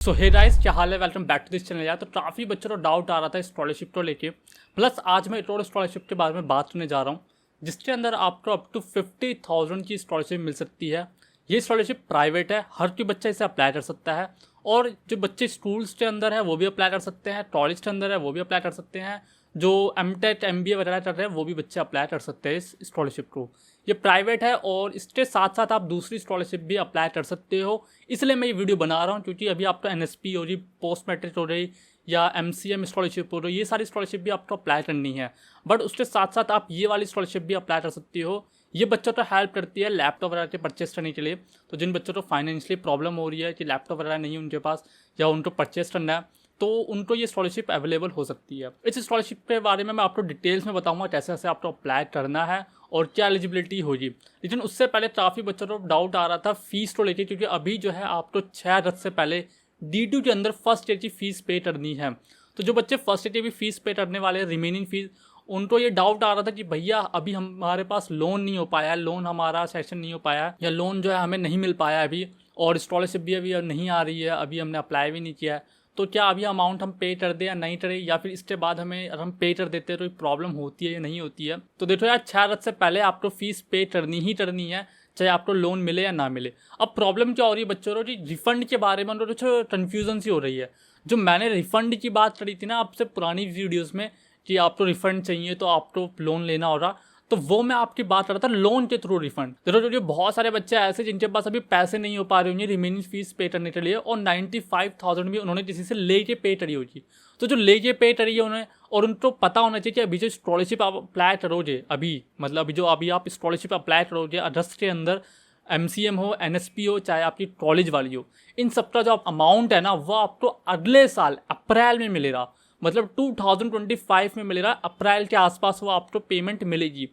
सो hey guys, क्या हाल है। Welcome back to this channel. यार तो काफ़ी बच्चों को डाउट आ रहा था स्कॉलरशिप को लेके। प्लस आज मैं एक और स्कॉलरशिप के बारे में बात करने जा रहा हूँ जिसके अंदर आपको अप टू 50,000 की स्कॉलरशिप मिल सकती है। ये स्कॉलरशिप प्राइवेट है, हर कोई बच्चा इसे अप्लाई कर सकता है। और जो बच्चे स्कूल्स के अंदर है वो भी अप्लाई कर सकते हैं, कॉलेज के अंदर है वो भी अप्लाई कर सकते हैं, जो एमटेक एमबीए वगैरह कर रहे हैं वो भी बच्चे अप्लाई कर सकते हैं इस स्कॉलरशिप को। ये प्राइवेट है और इसके साथ साथ आप दूसरी स्कॉलरशिप भी अप्लाई कर सकते हो। इसलिए मैं ये वीडियो बना रहा हूँ क्योंकि अभी आपको एनएसपी हो रही, पोस्ट मैट्रिक हो रही या एमसीएम स्कॉलरशिप हो रही, ये सारी स्कॉलरशिप भी आपको अप्लाई करनी है। बट उसके साथ साथ आप ये वाली स्कॉलरशिप भी अप्लाई कर सकती हो। ये बच्चों को हेल्प करती है लैपटॉप वगैरह के परचेस करने के लिए। तो जिन बच्चों को फाइनेंशियली प्रॉब्लम हो रही है कि लैपटॉप वगैरह नहीं है उनके पास या उनको परचेस करना है, तो उनको ये स्कॉलरशिप अवेलेबल हो सकती है। इस स्कॉलरशिप के बारे में मैं आपको डिटेल्स में बताऊंगा कैसे कैसे आपको अप्लाई करना है और क्या एलिजिबिलिटी होगी। लेकिन उससे पहले काफ़ी बच्चों को डाउट आ रहा था फीस को लेके, क्योंकि अभी जो है आपको 6 अगस्त से पहले D2 के अंदर फर्स्ट ईयर की फ़ीस पे करनी है। तो जो बच्चे फर्स्ट ईयर की भी फीस पे करने वाले हैं, रिमेनिंग फीस, उनको ये डाउट आ रहा था कि भैया अभी हमारे पास लोन नहीं हो पाया है, लोन हमारा सेशन नहीं हो पाया है, या लोन जो है हमें नहीं मिल पाया अभी, और स्कॉलरशिप भी अभी नहीं आ रही है, अभी हमने अप्लाई भी नहीं किया है। तो क्या अभी अमाउंट हम पे कर दें या नहीं करें, या फिर इसके बाद हमें अगर हम पे कर देते हैं तो प्रॉब्लम होती है या नहीं होती है। तो देखो यार, 6 अगस्त से पहले आपको फीस पे करनी ही करनी है, चाहे आपको लोन मिले या ना मिले। अब प्रॉब्लम क्या हो रही है बच्चों को, रिफंड के बारे में उनको कुछ कन्फ्यूजन सी हो रही है। जो मैंने रिफंड की बात करी थी ना आपसे पुरानी वीडियोज़ में कि आपको रिफंड चाहिए तो आपको लोन लेना होगा, तो वो मैं आपकी बात कर रहा था लोन के थ्रू रिफंड। देखो जो बहुत सारे बच्चे ऐसे जिनके पास अभी पैसे नहीं हो पा रहे होंगे रिमेनिंग फीस पे करने के लिए, और 95,000 भी उन्होंने किसी से लेके पे करी होगी। तो जो लेके पे करी है उन्हें, और उनको पता होना चाहिए कि अभी जो स्कॉलरशिप आप अप्लाई करोगे, अभी मतलब जो अभी आप स्कॉलरशिप अप्लाई करोगे अगस्त के अंदर, एमसीएम हो, एनएसपी हो, चाहे आपकी कॉलेज वाली हो, इन सबका जो अमाउंट है ना वो आपको अगले साल अप्रैल में मिलेगा। मतलब 2025 में मिलेगा, अप्रैल के आसपास वो आपको पेमेंट मिलेगी।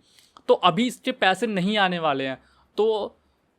तो अभी इसके पैसे नहीं आने वाले हैं। तो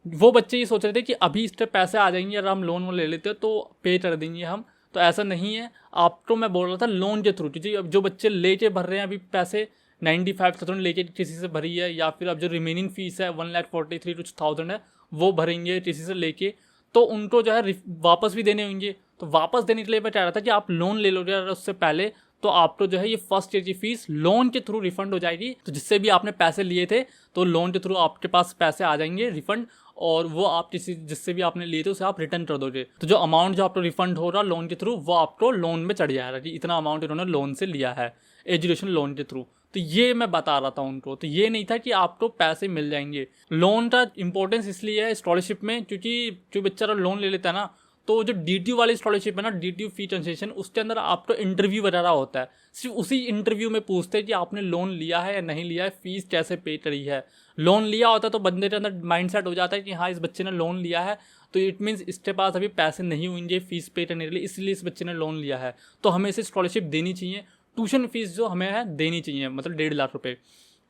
वो बच्चे ये सोच रहे थे कि अभी इसके पैसे आ जाएंगे, अगर हम लोन ले लेते तो पे कर देंगे हम। तो ऐसा नहीं है। आपको मैं बोल रहा था लोन के थ्रू, क्योंकि अब जो बच्चे लेके भर रहे हैं अभी पैसे 95,000 लेके किसी से भरी है, या फिर अब जो रिमेनिंग फीस है 1,43,000 है वो भरेंगे किसी से लेके, तो उनको जो है वापस भी देने होंगे। तो वापस देने के लिए मैं चाह रहा था कि आप लोन ले लोगे उससे पहले, तो आपको जो है ये फर्स्ट ईयर की फीस लोन के थ्रू रिफंड हो जाएगी। तो जिससे भी आपने पैसे लिए थे तो लोन के थ्रू आपके पास पैसे आ जाएंगे रिफंड, और वो आप किसी जिससे भी आपने लिए थे उसे आप रिटर्न कर दोगे। तो जो अमाउंट जो आपको रिफंड हो रहा लोन के थ्रू, वो आपको लोन में चढ़ जाएगा कि इतना अमाउंट इन्होंने लोन से लिया है एजुकेशन लोन के थ्रू। तो ये मैं बता रहा था उनको। तो ये नहीं था कि आपको पैसे मिल जाएंगे। लोन का इंपॉर्टेंस इसलिए है स्कॉलरशिप में, क्योंकि जो बच्चा लोन ले लेता है ना, तो जो DTU वाली स्कॉलरशिप है ना, DTU फी कंसेशन, उसके अंदर आपको इंटरव्यू वगैरह होता है। सिर्फ उसी इंटरव्यू में पूछते हैं कि आपने लोन लिया है या नहीं लिया है, फीस कैसे पे करी है। लोन लिया होता है तो बंदे के अंदर माइंडसेट हो जाता है कि हाँ इस बच्चे ने लोन लिया है, तो इट मीन्स इसके पास अभी पैसे नहीं होंगे फीस पे करने के लिए, इसलिए इस बच्चे ने लोन लिया है, तो हमें इसे स्कॉलरशिप देनी चाहिए। ट्यूशन फीस जो हमें है देनी चाहिए, मतलब 1.5 लाख रुपये।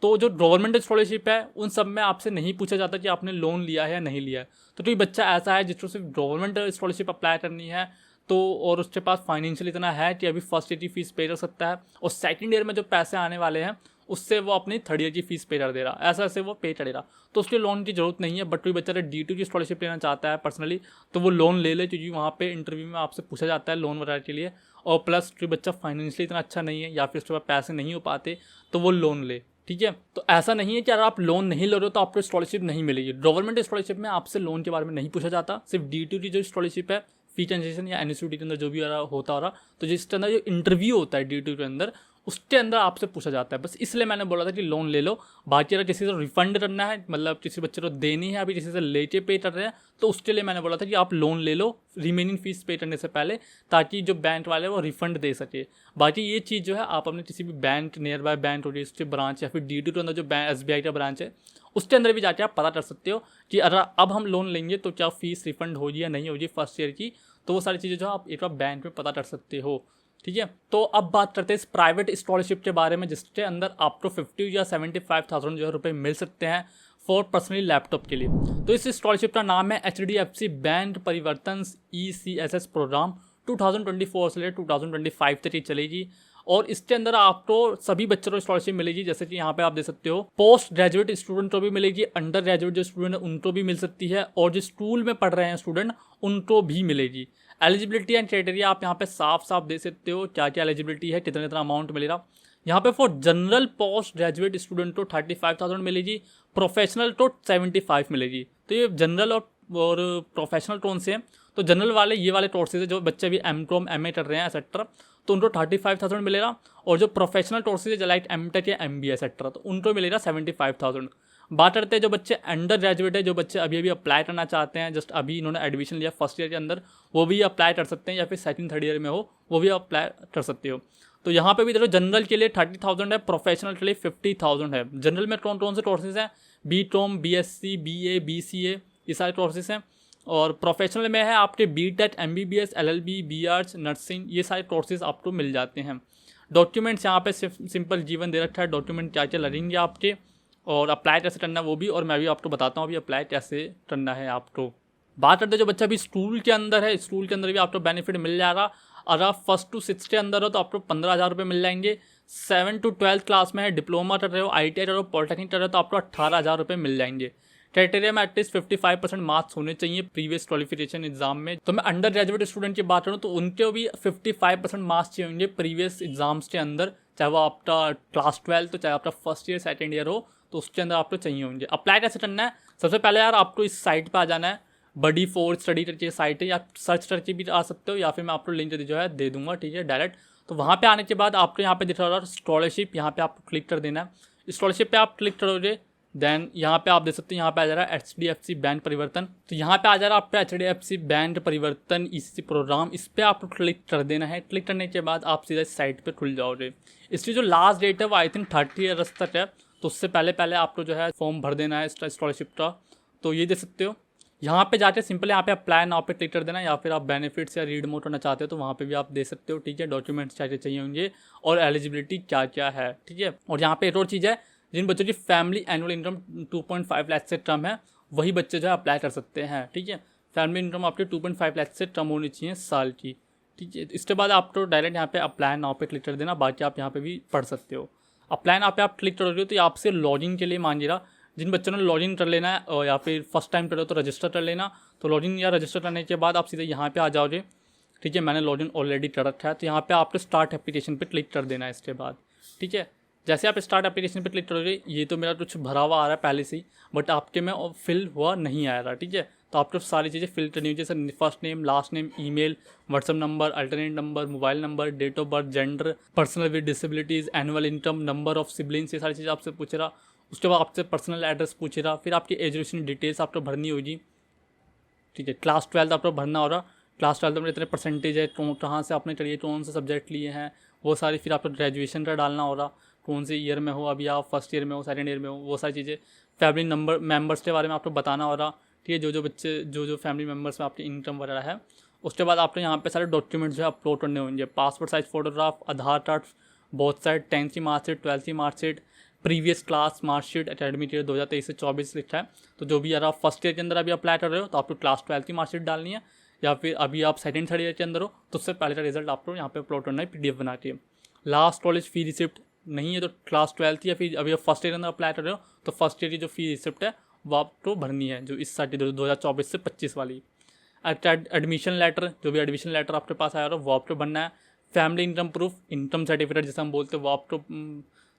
तो जो गवर्नमेंट स्कॉलरशिप है उन सब में आपसे नहीं पूछा जाता कि आपने लोन लिया है या नहीं लिया है। तो कोई बच्चा ऐसा है जिसको सिर्फ गवर्नमेंट स्कॉलरशिप अप्लाई करनी है, तो और उसके पास फाइनेंशियल इतना है कि अभी फर्स्ट ईयर की फीस पे कर सकता है, और सेकंड ईयर में जो पैसे आने वाले हैं उससे वो अपनी थर्ड ईयर की फीस पे कर दे रहा, ऐसा ऐसे वो पे करेगा। तो उसके लोन की जरूरत नहीं है। बट कोई बच्चा D2 की स्कॉलरशिप लेना चाहता है पर्सनली, तो वो लोन ले ले, क्योंकि वहाँ पे इंटरव्यू में आपसे पूछा जाता है लोन वगैरह के लिए। और प्लस कोई बच्चा फाइनेंशियली इतना अच्छा नहीं है या फिर उसके पास पैसे नहीं हो पाते, तो वो लोन ले। ठीक है, तो ऐसा नहीं है कि अगर आप लोन नहीं ले रहे हो तो आपको स्कॉलरशिप नहीं मिलेगी। गवर्नमेंट स्कॉलरशिप में आपसे लोन के बारे में नहीं पूछा जाता। सिर्फ D2 की जो स्कॉलरशिप है, फी कंसेशन या एनएसयूटी के अंदर जो भी होता हो रहा, तो जिसके अंदर जो इंटरव्यू होता है D2 के अंदर, उसके अंदर आपसे पूछा जाता है। बस इसलिए मैंने बोला था कि लोन ले लो। बाकी अगर किसी से रिफंड करना है, मतलब किसी बच्चे को देनी है, अभी किसी से लेके पे कर रहे हैं, तो उसके लिए मैंने बोला था कि आप लोन ले लो रिमेनिंग फीस पे करने से पहले, ताकि जो बैंक वाले वो रिफंड दे सके। बाकी ये चीज़ जो है आप अपने किसी भी बैंक, नियर बाय बैंक हो, उसके ब्रांच, या फिर D2 के अंदर जो SBI का ब्रांच है उसके अंदर भी जाके आप पता कर सकते हो कि अगर अब हम लोन लेंगे तो क्या फीस रिफंड होगी या नहीं होगी फर्स्ट ईयर की। तो वो सारी चीज़ें जो आप एक बार बैंक में पता कर सकते हो। ठीक है, तो अब बात करते हैं इस प्राइवेट स्कॉलरशिप के बारे में, जिसके अंदर आपको 50 या 75,000 जो है रुपये मिल सकते हैं फॉर पर्सनली लैपटॉप के लिए। तो इस स्कॉलरशिप का नाम है HDFC बैंक परिवर्तन ECSS प्रोग्राम। 2024 से लेकर 2025 तक ही चलेगी, और इसके अंदर आपको सभी बच्चों को स्कॉलरशिप मिलेगी। जैसे कि यहाँ पे आप देख सकते हो, पोस्ट ग्रेजुएट स्टूडेंट को भी मिलेगी, अंडर ग्रेजुएट जो स्टूडेंट है उनको भी मिल सकती है, और जो स्कूल में पढ़ रहे हैं स्टूडेंट उनको भी मिलेगी। एलिजिबिलिटी एंड क्राइटेरिया आप यहाँ पे साफ साफ दे सकते हो, क्या क्या एलिजिबिलिटी है, कितना कितना अमाउंट मिलेगा। यहाँ पे for general post graduate student तो 35,000 मिलेगी, प्रोफेशनल तो 75 मिलेगी। तो ये जनरल और प्रोफेशनल टोन से हैं। तो जनरल वाले ये वाले कोर्सेज है जो बच्चे अभी M.Com MA कर रहे हैं एक्सेट्रा, तो उनको 35,000 मिलेगा। और जो प्रोफेशनल कोर्सेज है लाइक M.Tech या MBA एक्सेट्रा, तो उनको मिलेगा 75,000। बात करते हैं जो बच्चे अंडर ग्रेजुएट है, जो बच्चे अभी अभी अप्लाई करना चाहते हैं, जस्ट अभी इन्होंने एडमिशन लिया फर्स्ट ईयर के अंदर, वो भी अप्लाई कर सकते हैं, या फिर सेकंड थर्ड ईयर में हो वो भी अप्लाई कर सकते हो। तो यहाँ पे भी देखो जनरल के लिए 30,000 है, प्रोफेशनल के लिए 50,000 है। जनरल में कौन कौन से कोर्सेज हैं, B.Com BSc BA BCA ये सारे कोर्सेज हैं। और प्रोफेशनल में है आपके B.Tech MBBS LLB BArts nursing, ये सारे कोर्सेज आपको मिल जाते हैं। डॉक्यूमेंट्स यहाँ पे सिंपल जीवन दे रखा है, डॉक्यूमेंट क्या क्या लगेंगे आपके, और अप्लाई कैसे करना है वो भी, और मैं भी आपको बताता हूँ अभी अप्लाई कैसे करना है आपको। बात करते हैं जो बच्चा अभी स्कूल के अंदर है, स्कूल के अंदर भी आपको बेनिफिट मिल जाएगा। अगर आप 1st to 6th के अंदर हो तो आपको 15,000 रुपये मिल जाएंगे। 7th to 12th क्लास में है, डिप्लोमा कर रहे हो, ITI कर रहे हो, पॉलिटेक्निक कर रहे हो, तो आपको 18,000 रुपये मिल जाएंगे। क्राइटेरिया में एटलीस्ट 55% मार्क्स होने चाहिए प्रीवियस क्वालिफिकेशन एग्जाम में। तो मैं अंडर ग्रेजुएट स्टूडेंट की बात करूँ तो उनके भी 55% मार्क्स चाहिए होंगे प्रीवियस एग्जाम्स के अंदर, चाहे वो आपका क्लास 12 तो चाहे आपका फर्स्ट ईयर सेकेंड ईयर हो, तो उसके अंदर आपको चाहिए होंगे। अप्लाई कैसे करना है, सबसे पहले यार आपको इस साइट पर आ जाना है, बडी फोर स्टडी करके साइट है, या सर्च करके भी आ सकते हो, या फिर मैं आपको लिंक जो है दे दूंगा, ठीक है डायरेक्ट। तो वहाँ पे आने के बाद आपको यहाँ पे दिख रहा होगा स्कॉलरशिप, यहाँ पे आपको क्लिक कर देना है। स्कॉलरशिप पे आप क्लिक करोगे, देन यहाँ पे आप देख सकते हो यहाँ पे आ जा रहा है HDFC बैंक परिवर्तन। तो यहाँ पे आ जा रहा है आपका HDFC बैंक परिवर्तन इसी प्रोग्राम, इस पर आपको क्लिक कर देना है। क्लिक करने के बाद आप सीधा साइट पे खुल जाओगे। इसकी जो लास्ट डेट है वो आई थिंक 30 अगस्त तक है, तो उससे पहले आपको जो है फॉर्म भर देना है स्कॉलरशिप का। तो ये देख सकते हो यहाँ पे जाके सिंपल यहाँ पे अप्लाई नाउ पे क्लिक कर देना, या फिर आप बेनिफिट्स या रीड मोड करना चाहते हो तो वहाँ पे भी आप दे सकते हो, ठीक है। डॉक्यूमेंट्स क्या क्या चाहिए होंगे और एलिजिबिलिटी क्या क्या है, ठीक है। और यहाँ पे एक और चीज़ है, जिन बच्चों की फैमिली एनुअल इनकम 2.5 लाख से कम है वही बच्चे जो है अप्लाई कर सकते हैं, ठीक है। फैमिली इनकम आपके 2.5 लाख से कम होनी चाहिए साल की, ठीक है। इसके बाद आपको डायरेक्ट यहाँ पे अप्लाई नाउ पे क्लिक कर देना, बाकी आप यहाँ पे भी पढ़ सकते हो। अप्लाई नाउ पे आप क्लिक करोगे तो आपसे लॉगिन के लिए मांगेगा। जिन बच्चों ने लॉगिन कर लेना है और या फिर फर्स्ट टाइम करो तो रजिस्टर कर लेना। तो लॉगिन या रजिस्टर करने के बाद आप सीधे यहाँ पे आ जाओगे, ठीक है। मैंने लॉगिन ऑलरेडी कर रखा है, तो यहाँ पे आपको स्टार्ट एप्लीकेशन पे क्लिक कर देना है इसके बाद, ठीक है। जैसे आप स्टार्ट एप्लीकेशन पे क्लिक करोगे, ये तो मेरा कुछ भरा हुआ आ रहा है पहले से ही, बट आपके में फिल हुआ नहीं आ रहा, ठीक है। तो आपको सारी चीज़ें फिल करनी होगी, जैसे first name, last name, email, WhatsApp number, alternate number, mobile number, date of birth, gender, personal with disabilities, annual income, number of siblings, ये सारी चीज़ें आपसे पूछ रहा। उसके बाद आपसे पर्सनल एड्रेस पूछ रहा, फिर आपकी एजुकेशन डिटेल्स आपको भरनी होगी, ठीक है। क्लास 12 आपको भरना हो रहा, क्लास 12 में इतने परसेंटेज है, कहाँ से आपने करिए, कौन से सब्जेक्ट लिए हैं वो सारी, फिर आपको ग्रेजुएशन का डालना हो रहा, कौन से ईयर में हो, अभी आप फर्स्ट ईयर में हो, सेकंड ईयर में हो, वो सारी चीज़ें। फैमिली नंबर मेम्बर्स के बारे में आपको बताना हो रहा, ठीक है। जो बच्चे जो फैमिली मेम्बर्स में आपकी इनकम वगैरह है। उसके बाद आपको यहाँ पे सारे डॉक्यूमेंट्स जो है अपलोड करने होंगे, पासपोर्ट साइज फोटोग्राफ, आधार कार्ड, बोथ साइड, 10th की मार्कशीट, 12th की marksheet, previous class marksheet, academic year 2023 से 24 लिखा है। तो जो भी यार आप फर्स्ट ईयर के अंदर अभी अप्लाई कर रहे हो तो आपको क्लास 12 की मार्कशीट डालनी है, या फिर अभी आप सेकंड थर्ड ईयर के अंदर हो तो उससे पहले का रिजल्ट आपको यहाँ पे अपलोड करना है PDF बना के। लास्ट कॉलेज फी रिसिप्ट नहीं है तो क्लास 12 या फिर अभी आप फर्स्ट ईयर के अंदर अप्लाई कर रहे हो तो फर्स्ट ईयर की जो फी रिसिप्ट है वो आपको भरनी है, जो इस साल 2024 से 25 वाली। एडमिशन लेटर, जो भी एडमिशन लेटर आपके पास आया हो वो आपको बनना है। Family income proof, income certificate जैसे हम बोलते हैं वो आपको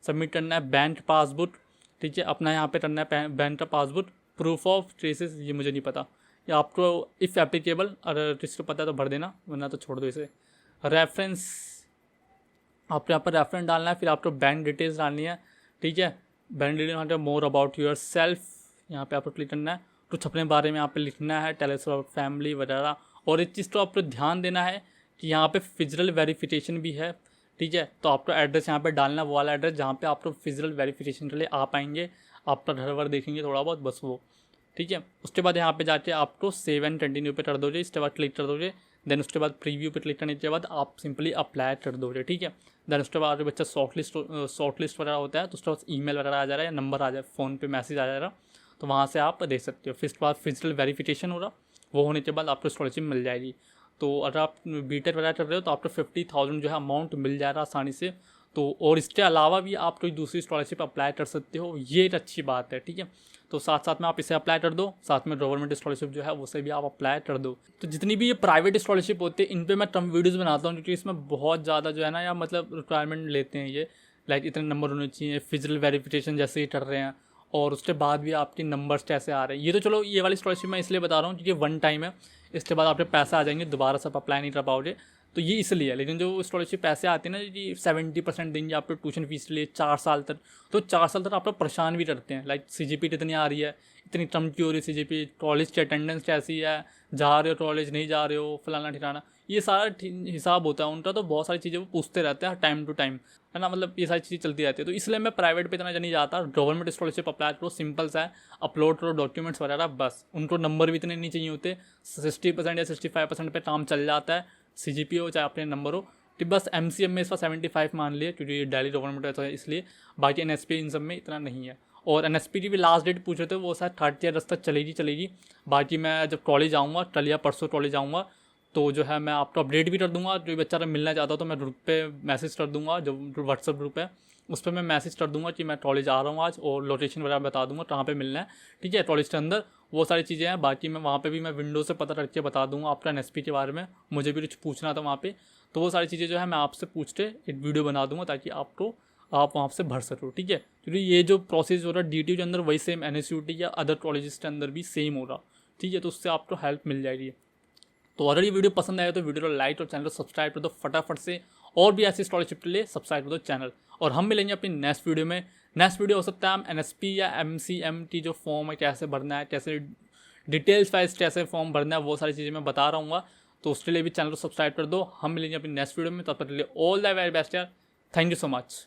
सबमिट करना है। बैंक पासबुक, ठीक है, अपना यहाँ पे करना है बैंक का पासबुक। प्रूफ ऑफ ट्रेसेस, ये मुझे नहीं पता, या आपको इफ़ एप्लीकेबल अगर किसी को पता है तो भर देना, वरना तो छोड़ दो इसे। रेफरेंस, आपको यहाँ पर रेफरेंस डालना है, फिर आपको बैंक डिटेल्स डालनी है, ठीक है। Bank detail, more about your self, यहाँ पे आपको क्लिक करना है, कुछ अपने बारे में यहाँ पे लिखना है, टेल अस अबाउट फैमिली वगैरह। और एक चीज़ तो आपको ध्यान देना है कि यहाँ पे फिजिकल वेरिफिकेशन भी है, ठीक है। तो आपको एड्रेस यहाँ पे डालना है, वो वाला एड्रेस जहाँ पे आपको फिजिकल वेरिफिकेशन के लिए आ पाएंगे, आपका घर वर देखेंगे थोड़ा बहुत, बस वो, ठीक है। उसके बाद यहाँ पे जाके आपको सेव एंड कंटिन्यू पे कर दोगे, इसके बाद क्लिक कर दोगे। देन उसके बाद प्रीव्यू पे क्लिक करने के बाद आप सिंपली अप्लाई कर दोगे, ठीक है। देन उसके बाद बच्चा शॉर्टलिस्ट वगैरह होता है तो उसके बाद ईमेल वगैरह आ जा रहा है या नंबर आ जाए, फ़ोन पे मैसेज आ जा रहा, तो वहाँ से आप दे सकते हो। फिर उसके बाद फिजिकल वेरिफिकेशन हो रहा, वो होने के बाद आपको स्कॉलरशिप मिल जाएगी। तो अगर आप B.Tech वगैरह कर रहे हो तो आपको 50,000 जो है अमाउंट मिल जाएगा आसानी से। तो और इसके अलावा भी आप कोई दूसरी स्कॉलरशिप अप्लाई कर सकते हो, ये एक अच्छी बात है, ठीक है। तो साथ साथ में आप इसे अप्लाई कर दो, साथ में गवर्नमेंट स्कॉलरशिप जो है उसे भी आप अप्लाई कर दो। तो जितनी भी ये प्राइवेट स्कॉलरशिप होती है इन पे मैं कम वीडियोस बनाता हूँ, क्योंकि इसमें बहुत ज़्यादा जो है ना, या मतलब रिक्वायरमेंट लेते हैं ये, लाइक इतने नंबर होने चाहिए, फिजिकल वेरिफिकेशन जैसे ही कर रहे हैं, और उसके बाद भी आपके नंबर्स कैसे आ रहे हैं। ये तो चलो ये वाली स्कॉलरशिप मैं इसलिए बता रहा हूँ क्योंकि वन टाइम है, इसके बाद आपके पैसे आ जाएंगे, दोबारा से आप अप्लाई नहीं कर पाओगे, तो ये इसलिए है। लेकिन जो स्कॉलरशिप पैसे आते हैं ना जी, 70% देंगे आपको ट्यूशन फीस के लिए 4 साल तक, तो 4 साल तक आपको परेशान भी करते हैं, लाइक CGP कितनी आ रही है, इतनी कम क्यों हो रही है CGP, कॉलेज की अटेंडेंस कैसी है, जा रहे हो कॉलेज नहीं जा रहे हो, फलाना ठिकाना, ये सारा हिसाब होता है उनका। तो बहुत सारी चीज़ें वो पूछते रहते हैं टाइम टू टाइम, है ना, मतलब ये सारी चीज़ें चलती रहती है। तो इसलिए मैं प्राइवेट पे इतना नहीं जाता, गवर्नमेंट स्कॉलरशिप अप्लाई करो, सिंपल सा है, अपलोड करो डॉक्यूमेंट्स वगैरह, बस। उनको नंबर भी इतने नहीं चाहिए होते, 60% या 65% पे काम चल जाता है, CGP हो चाहे अपने नंबर हो, तो बस MCM में इसका 75 मान लिए, क्योंकि ये दिल्ली गवर्नमेंट है इसलिए, बाकी NSP इन सब में इतना नहीं है। और NSP की भी लास्ट डेट पूछ रहे थे, वो शायद 30 अगस्त तक चलेगी। बाकी मैं जब कॉलेज आऊँगा, कल या परसों कॉलेज आऊँगा, तो जो है मैं आपको अपडेट भी कर दूंगा। जो बच्चा अगर मिलना चाहता हो तो मैं ग्रुप पे मैसेज कर दूंगा, जो व्हाट्सअप ग्रुप है उस पर मैं मैसेज कर दूंगा कि मैं कॉलेज आ रहा हूँ आज, और लोकेशन वगैरह बता दूंगा कहाँ पे मिलना है, ठीक है, कॉलेज के अंदर, वो सारी चीज़ें हैं। बाकी मैं वहाँ पे भी मैं विंडो से पता करके बता दूंगा आपका NSP के बारे में, मुझे भी कुछ पूछना था वहाँ पे, तो वो सारी चीज़ें जो है मैं आपसे पूछ के एक वीडियो बना दूंगा, ताकि आप वहाँ से भर सको, ठीक है। क्योंकि ये जो प्रोसेस हो रहा है DTU के अंदर, वही सेम NSUT या अदर कॉलेजेस के अंदर भी सेम हो रहा, ठीक है, तो उससे आपको हेल्प मिल जाएगी। तो अगर ये वीडियो पसंद आया तो वीडियो को लाइक और चैनल को सब्सक्राइब कर दो फटाफट से, और भी ऐसी स्कॉलरशिप के लिए सब्सक्राइब कर दो चैनल। और हम मिलेंगे अपनी नेक्स्ट वीडियो में। नेक्स्ट वीडियो हो सकता है हम NSP या MCM की जो फॉर्म है कैसे भरना है, कैसे डिटेल्स वाइज कैसे फॉर्म भरना है, वो सारी चीज़ें मैं बता रहा हूँ, तो उसके लिए भी चैनल को सब्सक्राइब कर दो। हम मिलेंगे अपनी नेक्स्ट वीडियो में, तब तक के लिए ऑल द वेरी बेस्ट यार, थैंक यू सो मच।